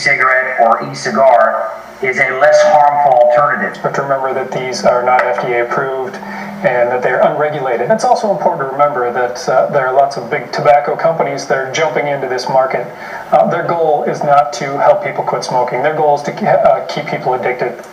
e-cigarette or e-cigar is a less harmful alternative. But remember that these are not FDA approved and that they're unregulated. It's also important to remember that there are lots of big tobacco companies that are jumping into this market. Their goal is not to help people quit smoking. Their goal is to keep people addicted.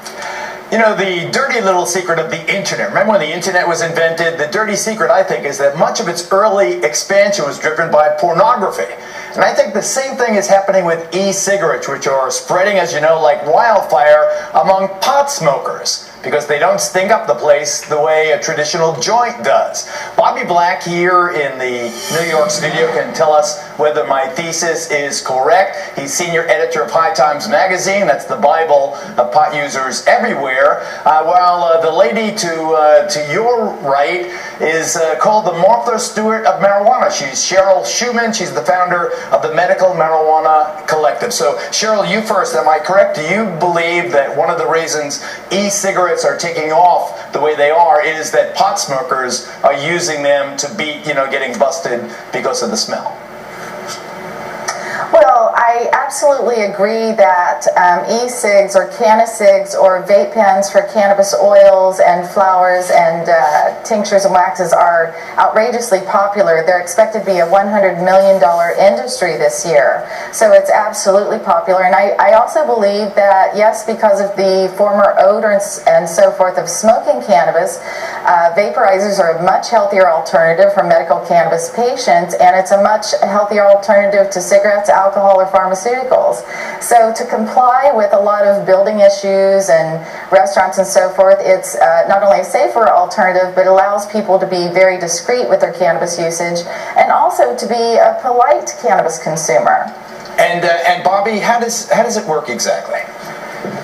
You know, the dirty little secret of the internet. Remember when the internet was invented? The dirty secret, I think, is that much of its early expansion was driven by pornography. And I think the same thing is happening with e-cigarettes, which are spreading, as you know, like wildfire among pot smokers, because they don't stink up the place the way a traditional joint does. Bobby Black here in the New York studio can tell us whether my thesis is correct. He's senior editor of High Times magazine. That's the Bible of pot users everywhere. While the lady to your right is called the Martha Stewart of marijuana. She's Cheryl Schumann. She's the founder of the Medical Marijuana Collective. So, Cheryl, you first. Am I correct? Do you believe that one of the reasons e-cigarettes are taking off the way they are is that pot smokers are using them to beat, getting busted because of the smell? Well, I absolutely agree that e-cigs or canna-cigs or vape pens for cannabis oils and flowers and tinctures and waxes are outrageously popular. They're expected to be a $100 million industry this year. So it's absolutely popular. And I also believe that, yes, because of the former odors and so forth of smoking cannabis, vaporizers are a much healthier alternative for medical cannabis patients, and it's a much healthier alternative to cigarettes, alcohol, or pharmaceuticals. So to comply with a lot of building issues and restaurants and so forth, it's not only a safer alternative, but allows people to be very discreet with their cannabis usage and also to be a polite cannabis consumer. And Bobby, how does it work exactly?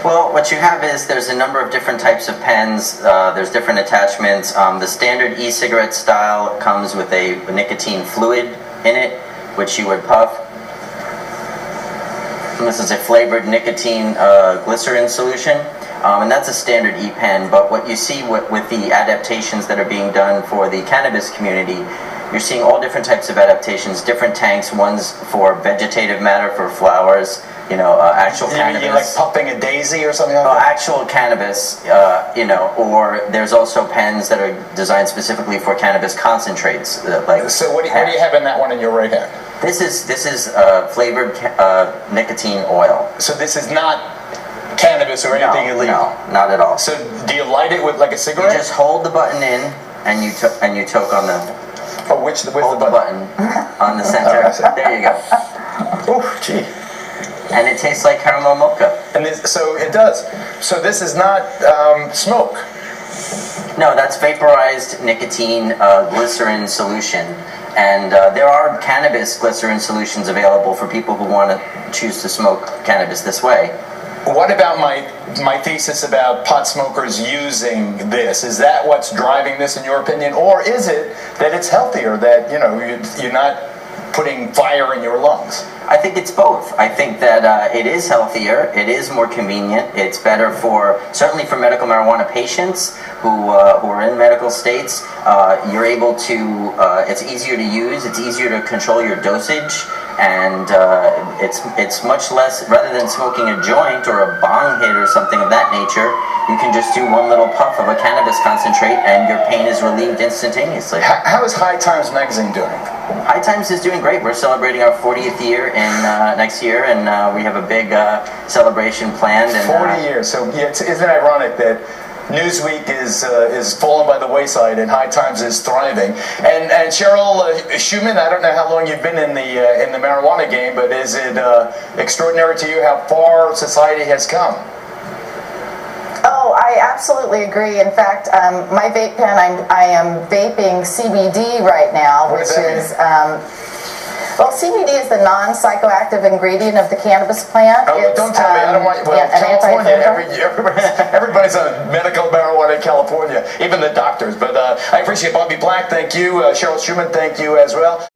Well, what you have is there's a number of different types of pens. There's different attachments. The standard e-cigarette style comes with a nicotine fluid in it, which you would puff. And this is a flavored nicotine glycerin solution, and that's a standard e-pen. But what you see with the adaptations that are being done for the cannabis community, you're seeing all different types of adaptations, different tanks. One's for vegetative matter, for flowers, actual cannabis. You like puffing a daisy or something like that? Actual cannabis, or there's also pens that are designed specifically for cannabis concentrates. So what do you have in that one in your right hand? This is flavored nicotine oil. So this is not cannabis or anything illegal? No, not at all. So do you light it with like a cigarette? You just hold the button in, and you toke on the. Oh, where's the button on the center. There you go. Oh, gee. And it tastes like caramel mocha. And so it does. So this is not smoke. No, that's vaporized nicotine glycerin solution. And there are cannabis glycerin solutions available for people who want to choose to smoke cannabis this way. What about my thesis about pot smokers using this? Is that what's driving this, in your opinion? Or is it that it's healthier, that you're not putting fire in your lungs? I think it's both. I think that it is healthier, it is more convenient, it's better certainly for medical marijuana patients who are in medical states. You're able to, it's easier to use, it's easier to control your dosage, and it's much less, rather than smoking a joint or a bong hit or something of that nature, you can just do one little puff of a cannabis concentrate and your pain is relieved instantaneously. How is High Times magazine doing? High Times is doing great. We're celebrating our 40th year next year, and we have a big celebration planned. And, 40 years. So isn't it ironic that Newsweek is falling by the wayside and High Times is thriving? And Cheryl Schumann, I don't know how long you've been in the marijuana game, but is it extraordinary to you how far society has come? Oh, I absolutely agree. In fact, my vape pen, I am vaping CBD right now, which is well, CBD is the non-psychoactive ingredient of the cannabis plant. Oh, don't tell me. I don't want. Well, California, everybody's on medical marijuana in California, even the doctors. But I appreciate Bobby Black. Thank you, Cheryl Schumann. Thank you as well.